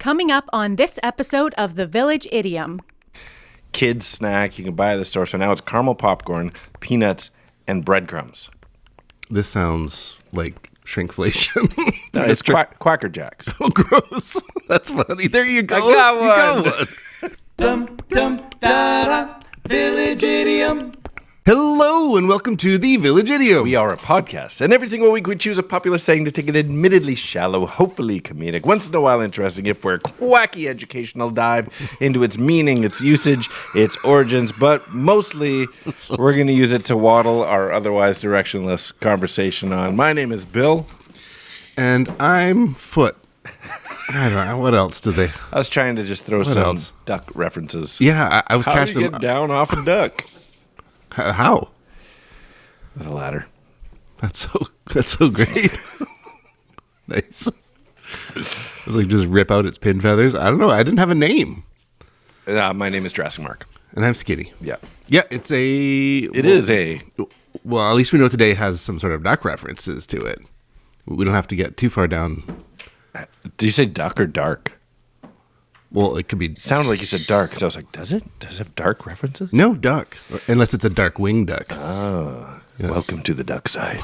Coming up on this episode of the Village Idiom. Kids snack you can buy at the store. So now it's caramel popcorn, peanuts, and breadcrumbs. This sounds like shrinkflation. No, it's Quacker Jacks. Oh, gross. That's funny. There you go. I got one. You got one. Dum dum da da, Village Idiom. Hello and welcome to the Village Idiom. We are a podcast, and every single week we choose a popular saying to take an admittedly shallow, hopefully comedic, once in a while interesting, if we're a quacky educational dive into its meaning, its usage, its origins, but mostly we're going to use it to waddle our otherwise directionless conversation on. My name is Bill. And I'm Foot. I don't know. What else do they... I was trying to just throw some duck references. Yeah, I was How catching do you them. get down off a duck? How? With a ladder. That's so great. Nice. It was like just rip out its pin feathers. I don't know. I didn't have a name. My name is Jurassic Mark. And I'm Skinny. Yeah. Yeah, it's a... It is a... Well, at least we know today has some sort of duck references to it. We don't have to get too far down. Did you say duck or dark? Well, it could be... Sounded like you said dark. So I was like, does it? Does it have dark references? No, duck. Unless it's a dark winged duck. Oh. Yes. Welcome to the duck side.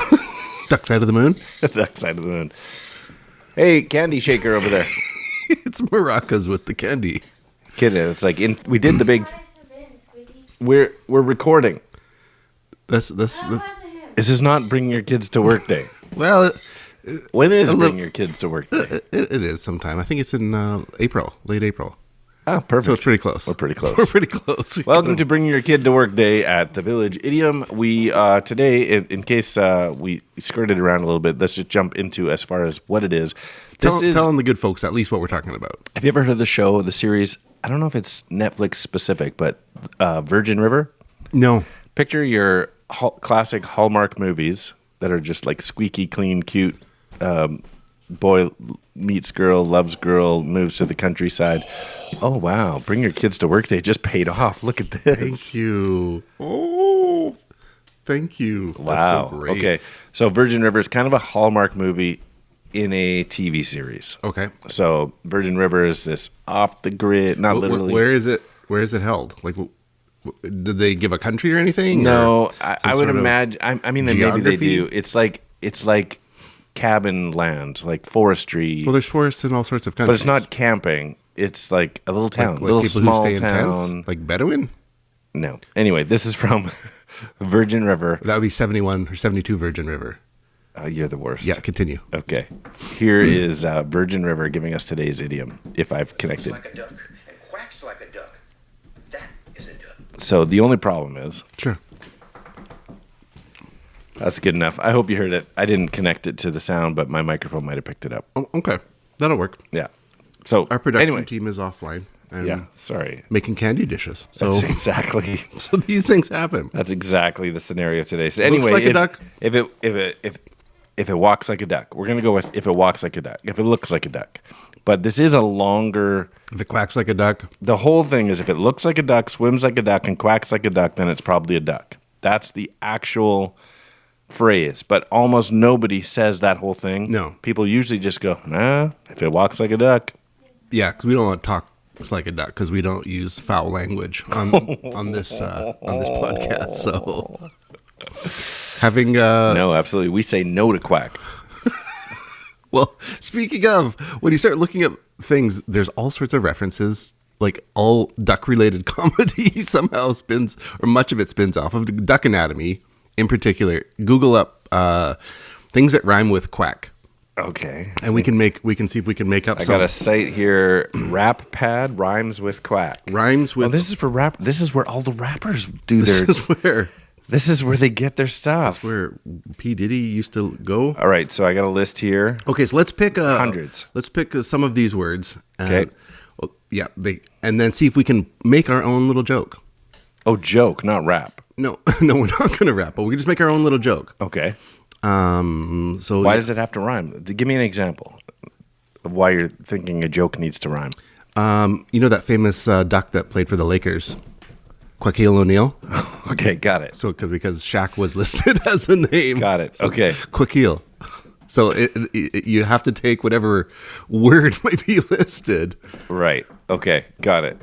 Duck side of the moon? Duck side of the moon. Hey, candy shaker over there. It's maracas with the candy. Kidding. It's like we did the big... We're recording. This This is not bring your kids to work day. well, When is bring your kids to work day? it is sometime. I think it's in April, late April. Oh, perfect. So it's pretty close. We're pretty close. We're pretty close. Welcome to Bring Your Kid to Work Day at the Village Idiom. We, today, in case we skirted around a little bit, let's just jump into as far as what it is. Telling the good folks at least what we're talking about. Have you ever heard of the show, the series? I don't know if it's Netflix specific, but Virgin River? No. Picture your classic Hallmark movies that are just like squeaky clean, cute. Boy meets girl, loves girl, moves to the countryside. Oh, wow. Bring your kids to work day just paid off. Look at this. Thank you. Oh, thank you. Wow. That's so great. Okay. So Virgin River is kind of a Hallmark movie in a TV series. Okay. So Virgin River is this off the grid, not literally. Where is it? Where is it held? Like, did they give a country or anything? No, or I would imagine. I mean, maybe they geography? do. It's like cabin land, like forestry. Well, there's forests in all sorts of countries. But it's not camping. It's like a little town, like little people small who stay town. in tents? Like Bedouin? No. Anyway, this is from Virgin River. That would be 71 or 72 Virgin River. You're the worst. Yeah, continue. Okay. Here is Virgin River giving us today's idiom, if I've connected. Like a duck and quacks like a duck. That is a duck. So the only problem is... Sure. That's good enough. I hope you heard it. I didn't connect it to the sound, but my microphone might have picked it up. Oh, okay. That'll work. Yeah. So Our production anyway, team is offline. And yeah. Sorry. making candy dishes. So, That's exactly. so these things happen. That's exactly the scenario today. So Looks anyway, like a it's- duck. If it walks like a duck, we're gonna go with if it walks like a duck. If it looks like a duck, but this is a longer. If it quacks like a duck. The whole thing is if it looks like a duck, swims like a duck, and quacks like a duck, then it's probably a duck. That's the actual phrase, but almost nobody says that whole thing. No. People usually just go, nah, if it walks like a duck. Yeah, because we don't want to talk like a duck because we don't use foul language on this podcast. So having No, absolutely. We say no to quack. well, speaking of, when you start looking at things, there's all sorts of references. Like all duck-related comedy somehow spins, or much of it spins off of Duck Anatomy. In particular, Google up things that rhyme with quack. Okay. And we can see if we can make up I some got a site here. Rap pad rhymes with quack. rhymes with. Well, this is for rap. This is where all the rappers do their. This is where they get their stuff. P. Diddy used to go. All right, so I got a list here. Okay, so let's pick hundreds. Let's pick some of these words. Okay. Well, yeah, and then see if we can make our own little joke. Oh, joke, not rap. No, we're not going to rap, but we can just make our own little joke. Okay. So why does it have to rhyme? Give me an example of why you're thinking a joke needs to rhyme. You know that famous duck that played for the Lakers, Shaquille O'Neal? Okay, got it. So because Shaq was listed as a name. Got it. So Okay. Shaquille. So you have to take whatever word might be listed. Right. Okay. Got it.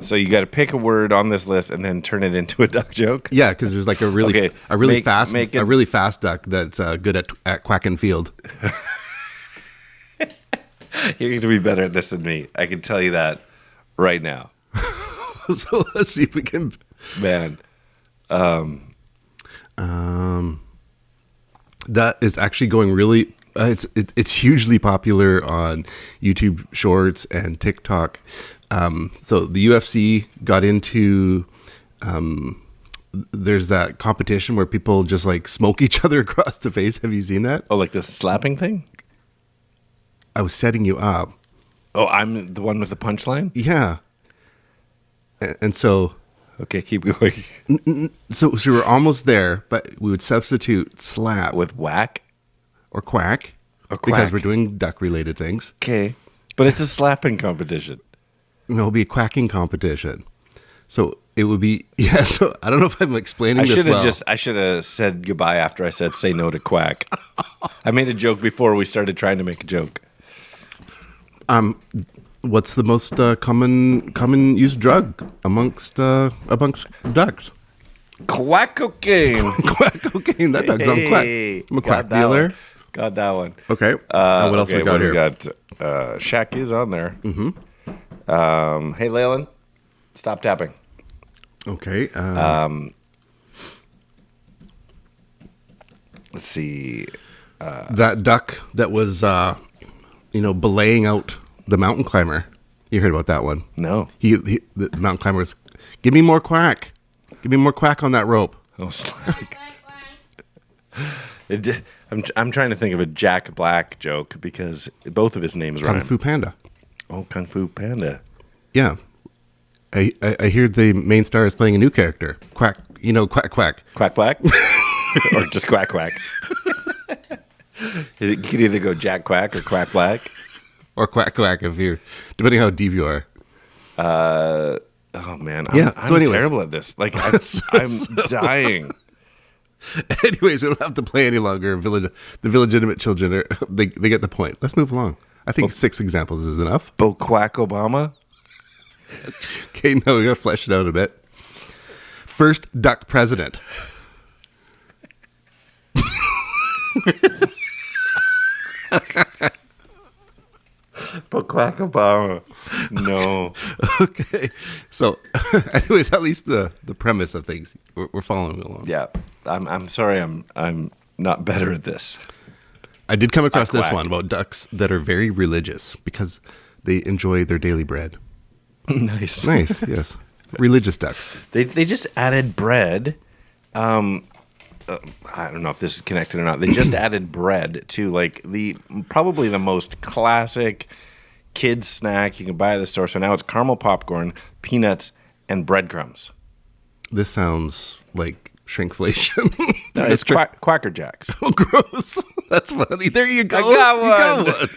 So you got to pick a word on this list and then turn it into a duck joke. Yeah, because there's like a really fast duck that's good at quacking field. You're going to be better at this than me. I can tell you that right now. So let's see if we can. Man. That is actually going really. It's hugely popular on YouTube Shorts and TikTok. So the UFC got into. There's that competition where people just like smoke each other across the face. Have you seen that? Oh, like the slapping thing? I was setting you up. Oh, I'm the one with the punchline? Yeah. And so. Okay, keep going. So we're almost there, but we would substitute slap With whack? or quack. Or quack. Because we're doing duck-related things. Okay. But it's a slapping competition. No, it'll be a quacking competition. So it would be, yeah, so I don't know if I'm explaining this well. I should have said goodbye after I said say no to quack. I made a joke before we started trying to make a joke. What's the most common used drug amongst ducks? Quack cocaine. Quack cocaine. That duck's on quack. I'm a quack dealer. Got that one. Okay. What else we got here? We got Shaq is on there. Mm-hmm. Hey, Leyland, stop tapping. Okay. Let's see. That duck that was, belaying out the mountain climber. You heard about that one? No. The mountain climber was, give me more quack. Give me more quack on that rope. Oh, slack. I'm trying to think of a Jack Black joke because both of his names rhyme. Kung Fu Panda. Oh, Kung Fu Panda. Yeah. I hear the main star is playing a new character. Quack, quack, quack. Quack Black? Or just Quack Quack? You could either go Jack Quack or Quack Black. Or quack, quack depending how deep you are. Oh, man. I'm terrible at this. Like, I'm dying. Anyways, we don't have to play any longer. The Village Idiom children, they get the point. Let's move along. I think 6 examples is enough. Bo Quack Obama? Okay, no, we got to flesh it out a bit. First duck president. Bo Quack Obama. No. Okay. So, anyways, at least the premise of things, we're following along. Yeah. I'm sorry I'm not better at this. I did come across this Quack. one about ducks that are very religious because they enjoy their daily bread. Nice. Nice, yes. Religious ducks. They just added bread. I don't know if this is connected or not. They just added bread to like probably the most classic kids snack you can buy at the store. So now it's caramel popcorn, peanuts, and breadcrumbs. This sounds like shrinkflation. No, it's Quacker Jacks. Oh, gross. That's funny. There you go. I got one. You got one.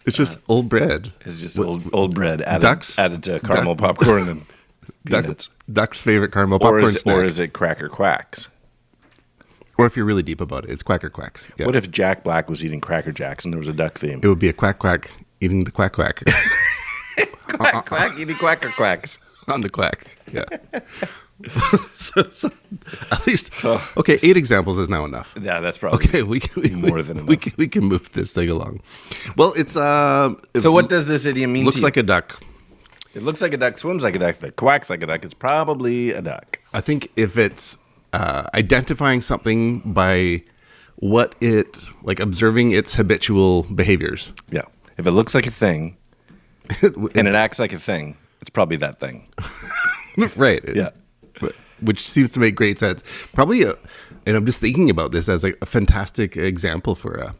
It's just old bread. It's just old bread added to caramel popcorn and peanuts. Duck's favorite caramel popcorn snack. Or is it Cracker Quacks? Or if you're really deep about it, it's Quacker Quacks. Yeah. What if Jack Black was eating Cracker Jacks and there was a duck theme? It would be a quack quack eating the quack quack. Quack quack eating Quacker Quacks. On the quack, yeah. so at least, okay, 8 examples is now enough. Yeah, that's probably okay. We more than enough. We can move this thing along. Well, it's So what does this idiom mean? Looks like a duck. It looks like a duck, swims like a duck, if it quacks like a duck, it's probably a duck. I think if it's identifying something by what observing its habitual behaviors. Yeah. If it looks like a thing and it acts like a thing, it's probably that thing. Right. Yeah. Which seems to make great sense. Probably, and I'm just thinking about this as a fantastic example for a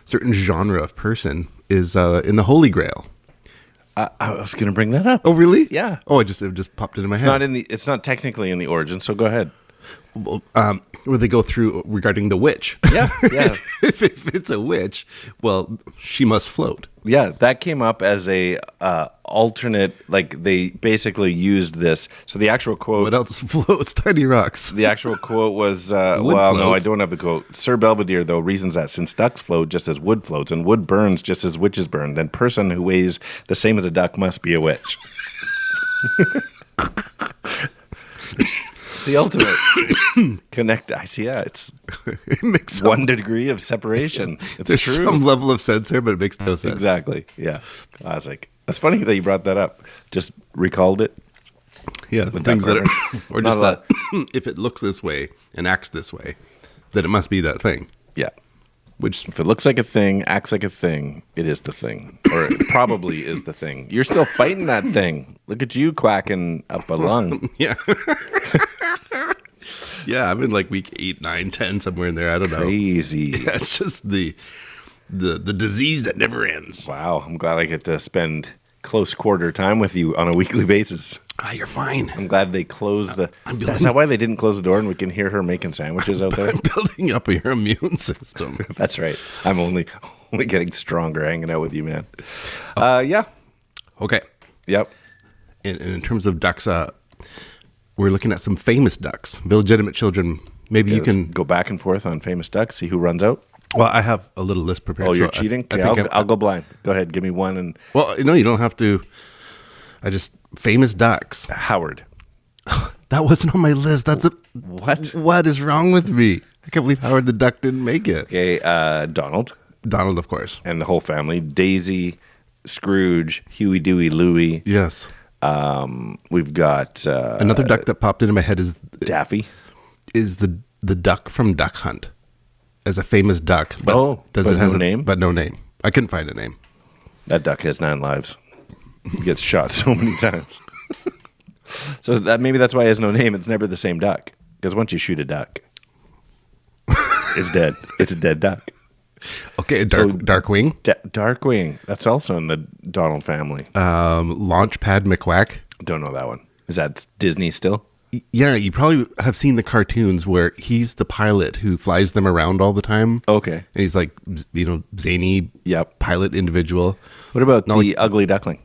certain genre of person is in the Holy Grail. I was going to bring that up. Oh, really? Yeah. Oh, it just popped into my head. It's not technically in the origin, so go ahead. Where they go through regarding the witch. Yeah. if it's a witch, well, she must float. Yeah, that came up as a alternate, like they basically used this. So the actual quote... What else floats? Tiny rocks. The actual quote was, no, I don't have the quote. Sir Belvedere, though, reasons that since ducks float just as wood floats, and wood burns just as witches burn, then person who weighs the same as a duck must be a witch. It's the ultimate connect. I see. Yeah, it's It makes 1 degree of separation. It's There's true. some level of sense here, but it makes no sense. Exactly. Yeah. Classic. That's funny that you brought that up. Just recalled it. Yeah, With things duck that reference. are, or Not just a lot. that if it looks this way and acts this way, then it must be that thing. Yeah. Which If it looks like a thing, acts like a thing, it is the thing. Or it probably is the thing. You're still fighting that thing. Look at you quacking up a lung. yeah. Yeah, I'm in like week 8, 9, 10, somewhere in there. I don't know. Crazy. Yeah, it's just the disease that never ends. Wow. I'm glad I get to spend close quarter time with you on a weekly basis. Ah, you're fine. I'm glad they closed the... I'm That's not why they didn't close the door and we can hear her making sandwiches out there. I'm building up your immune system. That's right. I'm only getting stronger hanging out with you, man. Yeah. Okay. Yep. And in terms of ducks, we're looking at some famous ducks, illegitimate children. Maybe you Let's can go back and forth on famous ducks, see who runs out. Well, I have a little list prepared. Oh, you're so cheating? I Okay, think I'll go blind. Go ahead. Give me one. And Well, no, you don't have to. Famous ducks. Howard. That wasn't on my list. What? What is wrong with me? I can't believe Howard the Duck didn't make it. Okay, Donald Donald, of course. and the whole family. Daisy, Scrooge, Huey, Dewey, Louie. Yes. We've got Another duck that popped into my head is Daffy. the duck from Duck Hunt, as a famous duck. But but no name? But no name. I couldn't find a name. That duck has 9 lives. He gets shot so many times. So maybe that's why he has no name. It's never the same duck. Because once you shoot a duck, it's dead. It's a dead duck. Okay, Darkwing. Darkwing. That's also in the Donald family. Launchpad McQuack. Don't know that one. Is that Disney still? Yeah, you probably have seen the cartoons where he's the pilot who flies them around all the time. Okay. And he's like, zany Yep. pilot individual. What about the Ugly Duckling?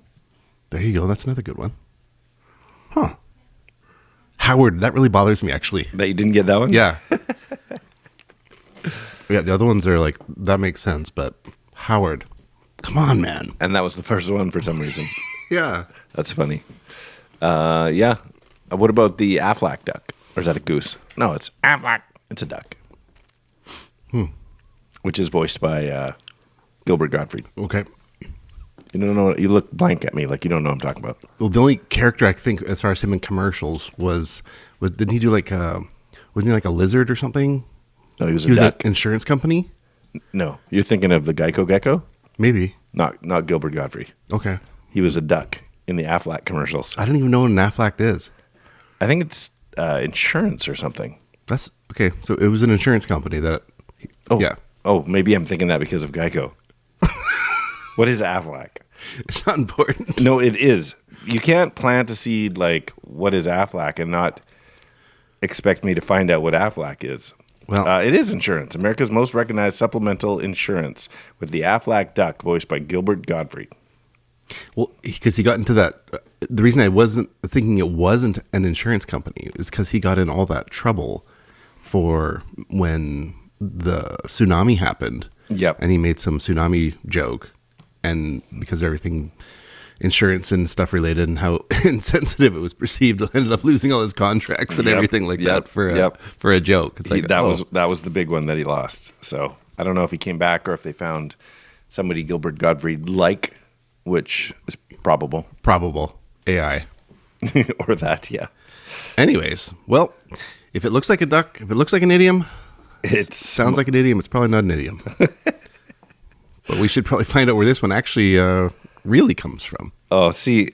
There you go. That's another good one. Huh. Howard. That really bothers me, actually. That you didn't get that one? Yeah. Yeah, the other ones are like, that makes sense, but Howard. Come on, man. And that was the first one for some reason. Yeah. That's funny. Yeah. What about the Aflac duck? Or is that a goose? No, it's Aflac. It's a duck. Which is voiced by Gilbert Gottfried. Okay. You don't know. You look blank at me like you don't know what I'm talking about. Well, the only character I think, as far as him in commercials, was didn't he do like wasn't he like a lizard or something? No, he was He a was duck. an insurance company? No, you're thinking of the Geico Gecko? Maybe. Not Gilbert Gottfried. Okay. He was a duck in the Aflac commercials. I don't even know what an Aflac is. I think it's insurance or something. That's okay. So it was an insurance company that. Oh, Yeah. Oh, maybe I'm thinking that because of Geico. What is Aflac? It's not important. No, it is. You can't plant a seed like what is Aflac and not expect me to find out what Aflac is. Well, It is insurance. America's most recognized supplemental insurance with the Aflac duck voiced by Gilbert Gottfried. well, because he got into that. The reason I wasn't thinking it wasn't an insurance company is because he got in all that trouble for when the tsunami happened. Yep. And he made some tsunami joke, and because of everything, insurance and stuff related, and how insensitive it was perceived, ended up losing all his contracts and Yep. everything like Yep. that for Yep. a joke. It's like that was the big one that he lost. So I don't know if he came back or if they found somebody Gilbert Gottfried like, which is probable. probable AI. Or that, yeah. Anyways, well, if it looks like a duck, if it looks like an idiom, It sounds like an idiom. It's probably not an idiom. But we should probably find out where this one actually really comes from. Oh, see,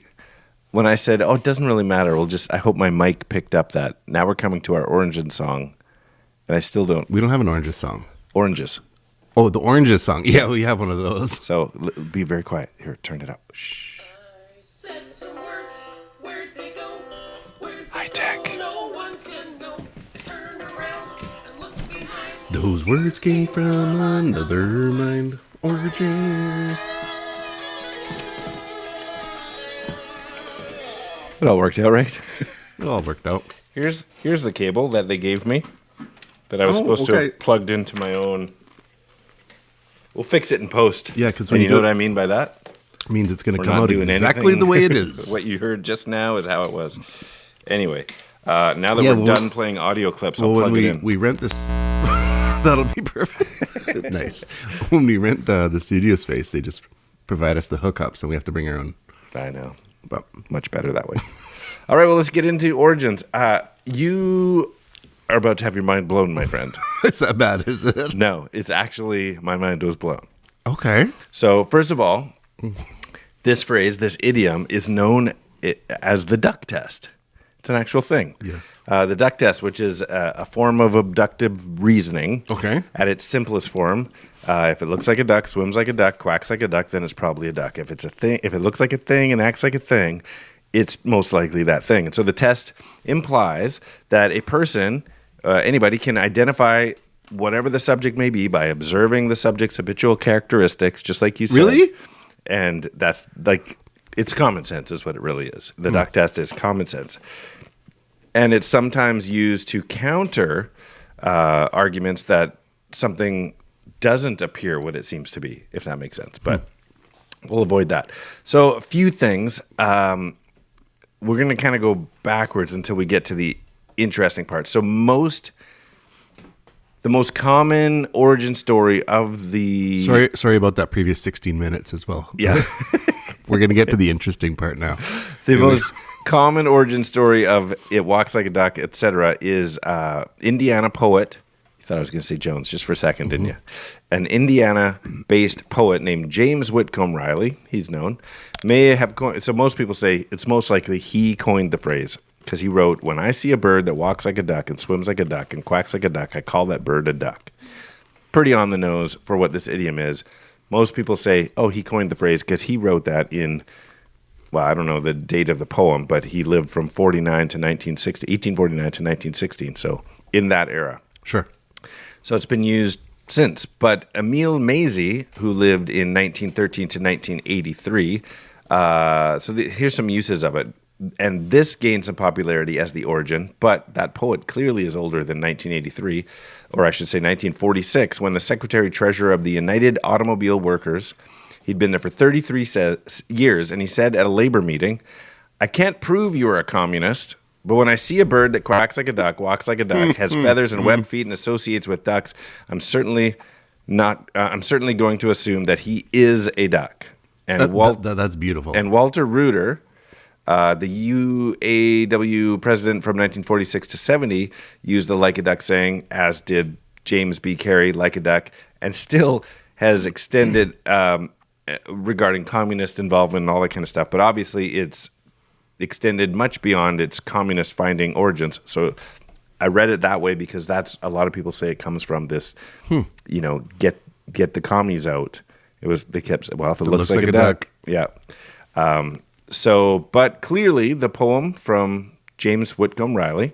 when I said, "Oh, it doesn't really matter," I hope my mic picked up that. Now we're coming to our Oranges song, and I still don't. We don't have an Oranges song. Oranges. Oh, the Oranges song. Yeah, we have one of those. So be very quiet. Here, turn it up. Shh. Said some words, where'd they go? Where'd they High tech. go? No one can know. Those words came from another mind origin. It all worked out, right? It all worked out. Here's the cable that they gave me that I was supposed to have plugged into my own. We'll fix it in post. Yeah, because when you know what I mean by that? It means it's going to We're come not out doing exactly anything. the way it is. What you heard just now is how it was. Anyway, now that we're done playing audio clips, I'll plug it in. We rent this. That'll be perfect. Nice. When we rent the studio space, they just provide us the hookups, and we have to bring our own. I know. But much better that way. All right, well, let's get into origins. You are about to have your mind blown, my friend. It's that bad, is it? No, it's actually, my mind was blown. Okay. So, first of all, this phrase, this idiom, is known as the duck test. It's an actual thing. Yes. The duck test, which is a form of abductive reasoning. Okay. At its simplest form, if it looks like a duck, swims like a duck, quacks like a duck, then it's probably a duck. If it's a thing, if it looks like a thing and acts like a thing, it's most likely that thing. And so the test implies that a person, anybody, can identify whatever the subject may be by observing the subject's habitual characteristics, just like you said. Really? And that's like, it's common sense is what it really is. The duck test is common sense. And it's sometimes used to counter arguments that something doesn't appear what it seems to be, if that makes sense. But we'll avoid that. So a few things. We're going to kind of go backwards until we get to the interesting part. So the most common origin story of the... Sorry about that previous 16 minutes as well. Yeah. We're going to get to the interesting part now. The most common origin story of It Walks Like a Duck, etc., is Indiana poet. You thought I was going to say Jones just for a second, didn't you? An Indiana-based poet named James Whitcomb Riley, he's known, may have coined... So most people say it's most likely he coined the phrase because he wrote, "When I see a bird that walks like a duck and swims like a duck and quacks like a duck, I call that bird a duck." Pretty on the nose for what this idiom is. Most people say, oh, he coined the phrase because he wrote that in, well, I don't know the date of the poem, but he lived from 1849 to 1916. So in that era. Sure. So it's been used since. But Emil Mazie, who lived in 1913 to 1983, here's some uses of it. And this gained some popularity as the origin, but that poet clearly is older than 1983, or I should say 1946, when the Secretary-Treasurer of the United Automobile Workers, he'd been there for 33 years, and he said at a labor meeting, "I can't prove you are a communist, but when I see a bird that quacks like a duck, walks like a duck, has feathers and webbed feet and associates with ducks, I'm certainly going to assume that he is a duck." And that's beautiful. And Walter Reuter, the UAW president from 1946 to 70, used the like a duck saying, as did James B. Carey, like a duck, and still has extended regarding communist involvement and all that kind of stuff. But obviously it's extended much beyond its communist finding origins. So I read it that way because that's a lot of people say it comes from this, get the commies out. They kept saying, well, if it looks like a duck. Yeah. But clearly the poem from James Whitcomb Riley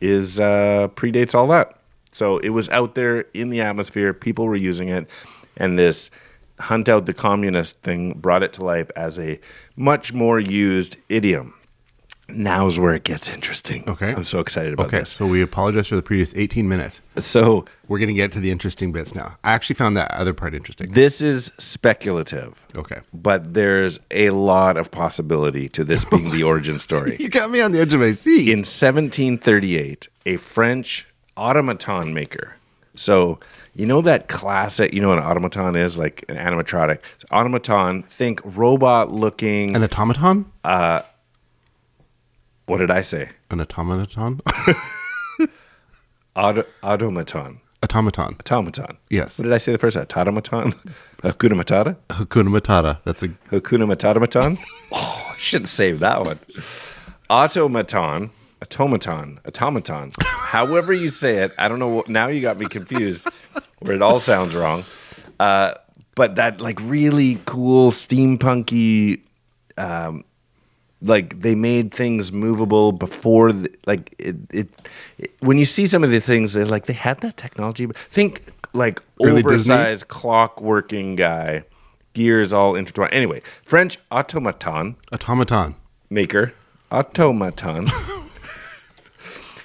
predates all that. So it was out there in the atmosphere. People were using it. And this hunt out the communist thing brought it to life as a much more used idiom. Now's where it gets interesting. Okay. I'm so excited about this. So we apologize for the previous 18 minutes. So we're going to get to the interesting bits now. I actually found that other part interesting. This is speculative. Okay. But there's a lot of possibility to this being the origin story. You got me on the edge of my seat. In 1738, a French automaton maker. So, you know that classic, you know what an automaton is? Like an animatronic. So automaton, think robot-looking... An automaton? What did I say? An automaton? Automaton. Automaton. Yes. What did I say the first time? Automaton? Hakuna Matata? Hakuna Matata. That's a... Hakuna Matata-maton? Oh, I should have saved that one. Automaton. However you say it, I don't know. Now you got me confused where it all sounds wrong. But that like really cool steampunky like they made things movable before when you see some of the things, they had that technology. Think like Early oversized clock working guy, gears all intertwined. Anyway, French automaton maker, automaton.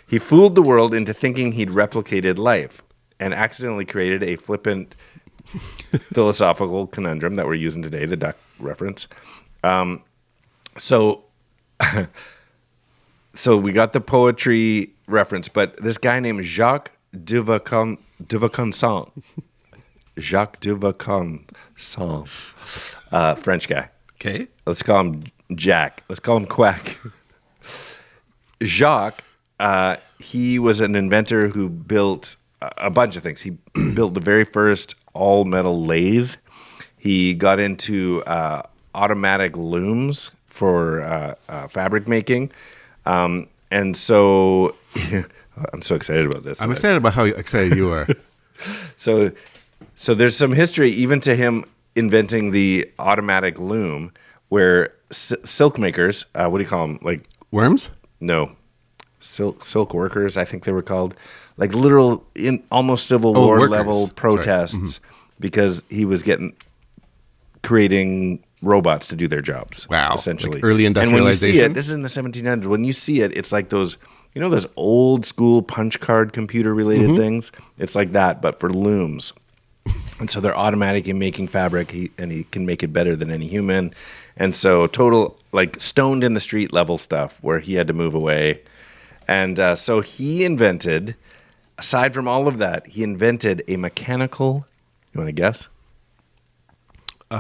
He fooled the world into thinking he'd replicated life and accidentally created a flippant philosophical conundrum that we're using today, the duck reference. So we got the poetry reference, but this guy named Jacques de Vaucanson, French guy. Okay. Let's call him Jack. Let's call him Quack. Jacques, he was an inventor who built a bunch of things. He built the very first all-metal lathe. He got into automatic looms for fabric making. And so I'm so excited about this. I'm excited about how excited you are. So there's some history even to him inventing the automatic loom where silk makers, what do you call them? Like worms? No. Silk workers, I think they were called. Like literal in almost Civil War workers. level protests because he was creating robots to do their jobs. Wow. Essentially. Like early industrialization. And when you see it, this is in the 1700s. When you see it, it's like those, those old school punch card computer related things. It's like that, but for looms. And so they're automatic in making fabric, and he can make it better than any human. And so total, like stoned in the street level stuff where he had to move away. And so he invented, aside from all of that, he invented a mechanical, you want to guess?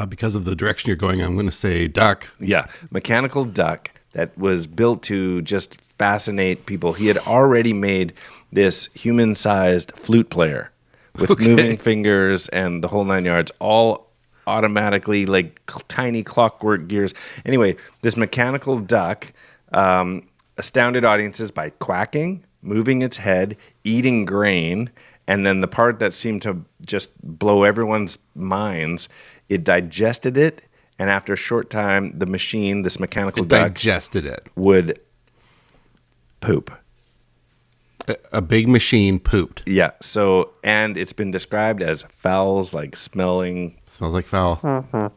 Because of the direction you're going, I'm going to say duck. Yeah, mechanical duck that was built to just fascinate people. He had already made this human-sized flute player with moving fingers and the whole 9 yards, all automatically like tiny clockwork gears. Anyway, this mechanical duck astounded audiences by quacking, moving its head, eating grain, and then the part that seemed to just blow everyone's minds, it digested it, and after a short time, the machine, this mechanical duck, digested it, would poop. A big machine pooped. Yeah. So, and it's been described as fowls, like smelling. Smells like fowl.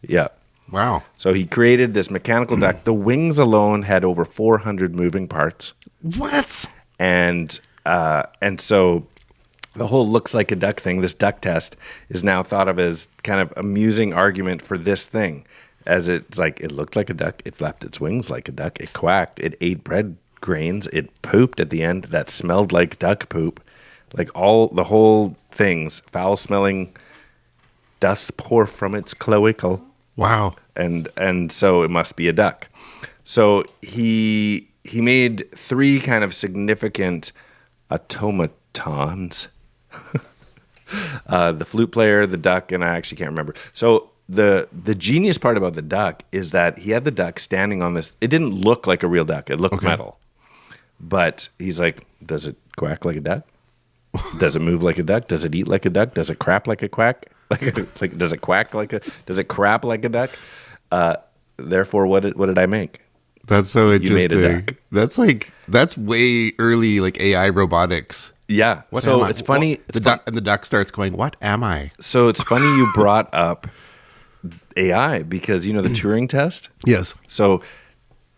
Yeah. Wow. So he created this mechanical duck. The wings alone had over 400 moving parts. What? And so the whole looks like a duck thing, this duck test, is now thought of as kind of amusing argument for this thing. As it's like, it looked like a duck, it flapped its wings like a duck, it quacked, it ate bread grains, it pooped at the end that smelled like duck poop. Like the whole things, foul smelling, doth pour from its cloacal. Wow. And so it must be a duck. So he made three kind of significant automatons. The flute player, the duck, and I actually can't remember. So the genius part about the duck is that he had the duck standing on this. It didn't look like a real duck. It looked metal. But he's like, does it quack like a duck? Does it move like a duck? Does it eat like a duck? Does it crap like a quack? Like does it quack like a? Does it crap like a duck? Therefore, what did I make? That's so interesting. You made a duck. That's way early, like AI robotics. Yeah. So it's funny. And the duck starts going, "What am I?" So it's funny you brought up AI because the Turing test. Yes. So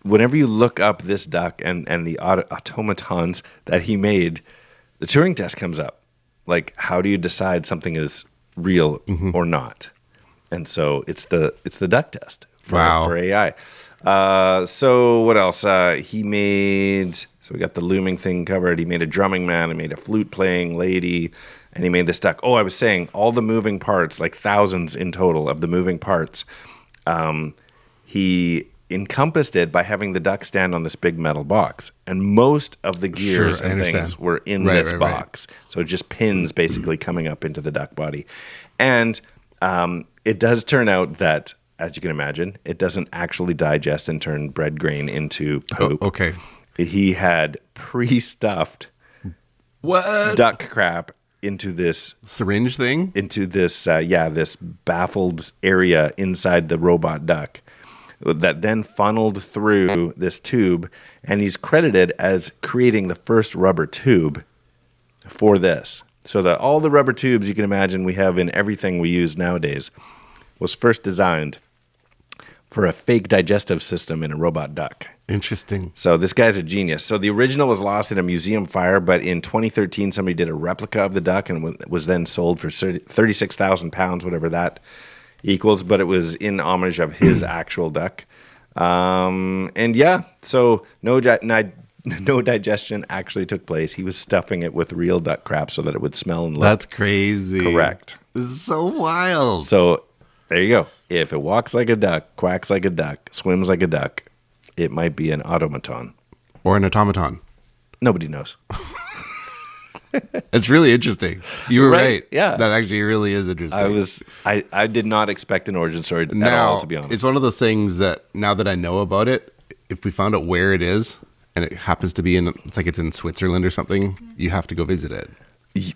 whenever you look up this duck and the automatons that he made, the Turing test comes up. Like, how do you decide something is real or not? And so it's the duck test for AI. So what else? He made. So we got the looming thing covered. He made a drumming man. He made a flute playing lady, and he made this duck. Oh, I was saying all the moving parts, like thousands in total of the moving parts. He encompassed it by having the duck stand on this big metal box, and most of the gears and things were in this box. So just pins basically coming up into the duck body, and it does turn out that, as you can imagine, it doesn't actually digest and turn bread grain into poop. Oh, okay. He had pre-stuffed duck crap into this syringe thing, into this this baffled area inside the robot duck. that then funneled through this tube, and he's credited as creating the first rubber tube for this. So that all the rubber tubes you can imagine we have in everything we use nowadays was first designed for a fake digestive system in a robot duck. Interesting. So this guy's a genius. So the original was lost in a museum fire, but in 2013, somebody did a replica of the duck and was then sold for 36,000 pounds, whatever that equals. But it was in homage of his actual duck. And yeah, so no digestion actually took place. He was stuffing it with real duck crap so that it would smell and look. That's crazy. Correct. This is so wild. So there you go. If it walks like a duck, quacks like a duck, swims like a duck, it might be an automaton. Or an automaton. Nobody knows. It's really interesting. You were right. Yeah. That actually really is interesting. I did not expect an origin story at all, to be honest. It's one of those things that now that I know about it, if we found out where it is and it happens to be it's in Switzerland or something, you have to go visit it.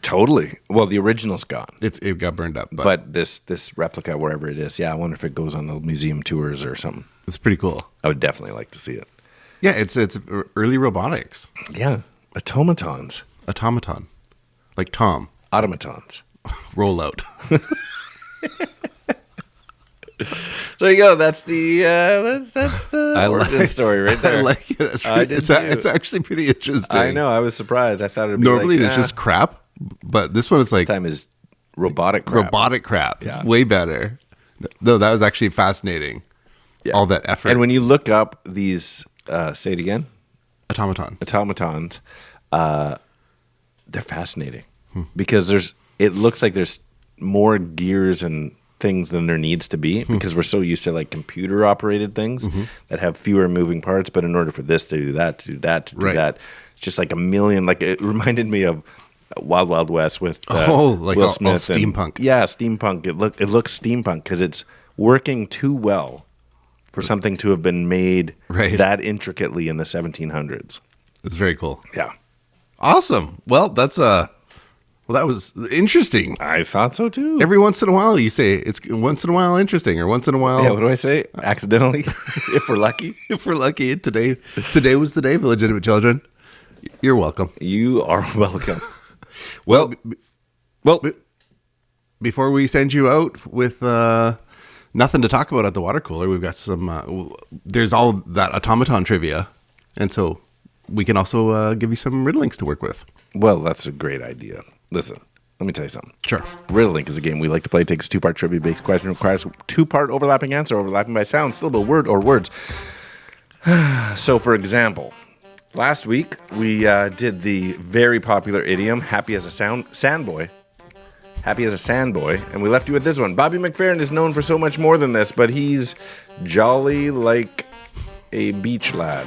Totally. Well, the original's gone. It got burned up. But this replica, wherever it is, I wonder if it goes on the museum tours or something. It's pretty cool. I would definitely like to see it. Yeah, it's early robotics. Yeah. Automatons. Automaton. Like Tom. Automatons. Rollout. So there you go. That's the origin story right there. I like it. It's actually pretty interesting. I know. I was surprised. I thought it would be normally like, it's just crap, but this one is like this time is robotic crap. Robotic crap. Yeah. It's way better. No, that was actually fascinating. Yeah. All that effort. And when you look up these, say it again, automatons, they're fascinating because it looks like there's more gears and things than there needs to be because we're so used to like computer operated things that have fewer moving parts. But in order for this to do that, to do that, to do that, it's just like a million. Like it reminded me of Wild Wild West with Will Smith. Steampunk. Steampunk. It looks steampunk because it's working too well for something to have been made that intricately in the 1700s. It's very cool. Yeah. Awesome. Well, that was interesting. I thought so too. Every once in a while you say it's once in a while interesting or once in a while. Yeah, what do I say? Accidentally, if we're lucky. If we're lucky. Today was the day, Village Idiom children. You're welcome. You are welcome. Well, Well, before we send you out with nothing to talk about at the water cooler, we've got some. There's all that automaton trivia, and so we can also give you some riddlings to work with. well, that's a great idea. Listen, let me tell you something. Sure. Riddlink is a game we like to play. It takes a two-part trivia-based question, requires a two-part overlapping answer, overlapping by sound, syllable, word, or words. So, for example, last week we did the very popular idiom, happy as a sandboy. Happy as a sandboy. And we left you with this one. Bobby McFerrin is known for so much more than this, but he's jolly like a beach lad.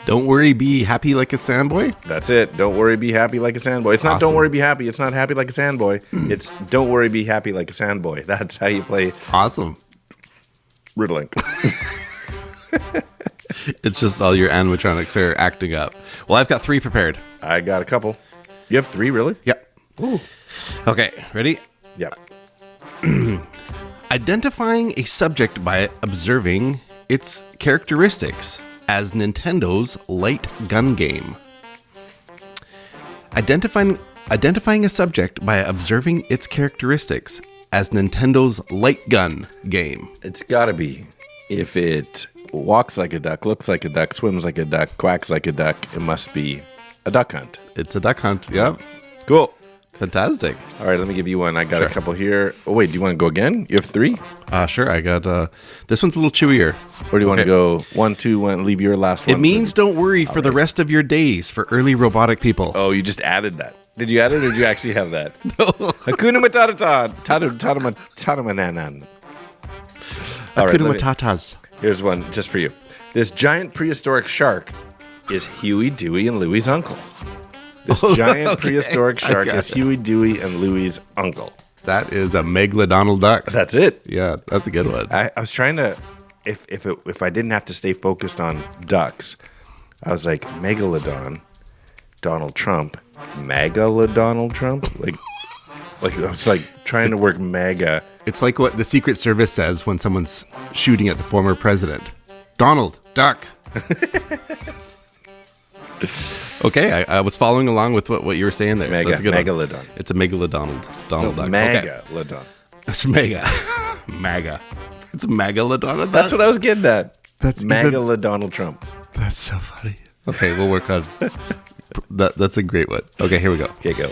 Don't worry, be happy like a sandboy. That's it. Don't worry, be happy like a sandboy. It's not Awesome. don't worry, be happy. It's not happy like a sandboy. It's don't worry, be happy like a sandboy. That's how you play Awesome. Riddlink. It's just all your animatronics are acting up. Well, I've got 3 prepared. I got a couple. You have 3, really? Yep. Ooh. Okay, ready? Yep. Identifying a subject by observing its characteristics as Nintendo's light gun game. Identifying a subject by observing its characteristics as Nintendo's light gun game. It's got to be. If it walks like a duck, looks like a duck, swims like a duck, quacks like a duck, it must be a duck hunt. It's a duck hunt. Yep. Cool. Fantastic. All right, let me give you one. I got a couple here. Oh, wait, do you want to go again? You have 3? Sure. I got this one's a little chewier. Or do you want to go 1, 2, 1, leave your last one? It means don't worry for the rest of your days for early robotic people. Oh, you just added that. Did you add it or did you actually have that? No. Hakuna Matata. Tatamanan. All right, Hakuna Matatas. here's one just for you. This giant prehistoric shark is Huey, Dewey, and Louie's uncle. This giant prehistoric shark is Huey, Dewey, and Louie's uncle. That is a Megalodonal duck. That's it. Yeah, that's a good one. I was trying to, if I didn't have to stay focused on ducks, I was like, Megalodon, Donald Trump, Megalodonald Trump? Like I was like trying to work mega It's like what the Secret Service says when someone's shooting at the former president. Donald, duck. Okay, I was following along with what you were saying there. Mega, So that's a good one. megalodon. It's a megalodon. Donald duck. Okay. Megalodon. It's mega. Maga. It's a megalodon. That's what I was getting at. That's Megalodon Donald Trump. That's so funny. Okay, we'll work on that's a great one. Okay, here we go. Okay, go.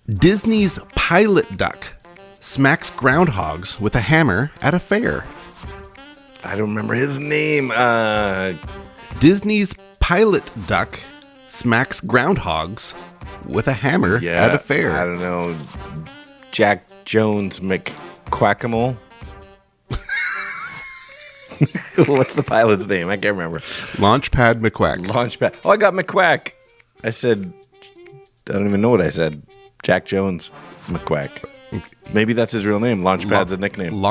Disney's pilot duck smacks groundhogs with a hammer at a fair. I don't remember his name. Disney's pilot duck smacks groundhogs with a hammer at a fair. I don't know. Jack Jones McQuackamole. What's the pilot's name? I can't remember. Launchpad McQuack. Launchpad. Oh, I got McQuack. I said, I don't even know what I said. Jack Jones McQuack. Maybe that's his real name. Launchpad's a nickname.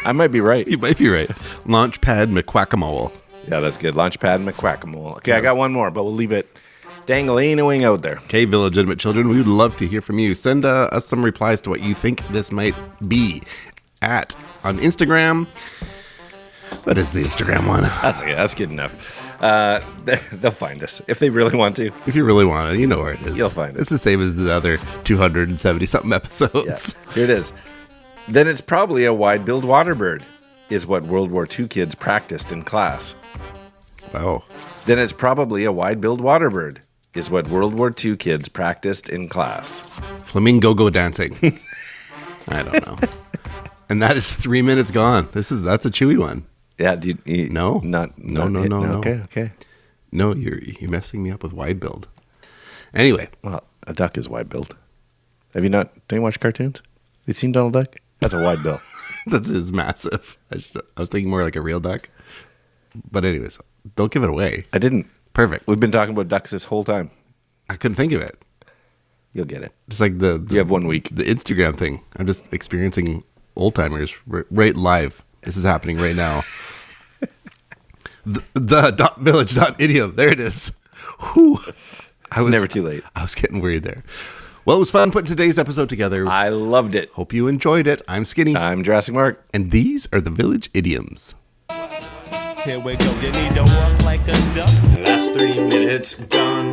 I might be right. You might be right. Launchpad McQuackamole. Yeah, that's good. Launchpad McQuackamole. Okay, I got one more, but we'll leave it dangling out there. Okay, Village children, we would love to hear from you. Send us some replies to what you think this might be on Instagram. What is the Instagram one? That's good enough. They'll find us if they really want to. If you really want it, you know where it is. You'll find it. It's the same as the other 270-something episodes. Yeah, here it is. Then it's probably a wide-billed waterbird, is what World War II kids practiced in class. Wow. Then it's probably a wide-billed waterbird, is what World War II kids practiced in class. Flamingo go dancing. I don't know. And that is 3 minutes gone. That's a chewy one. Yeah, do you No. No. Okay. No, you're messing me up with wide build. Anyway. Well, a duck is wide-billed. Don't you watch cartoons? You seen Donald Duck? That's a wide bill. That is massive. I was thinking more like a real duck. But anyways, don't give it away. I didn't. Perfect. We've been talking about ducks this whole time. I couldn't think of it. You'll get it. Just like the You have 1 week. The Instagram thing. I'm just experiencing old timers right live. This is happening right now. the village.idiom. There it is. Whew. It's never too late. I was getting worried there. Well, it was fun putting today's episode together. I loved it. Hope you enjoyed it. I'm Skinny. I'm Jurassic Mark. And these are the Village Idioms. Here we go. You need to walk like a duck. That's 3 minutes gone.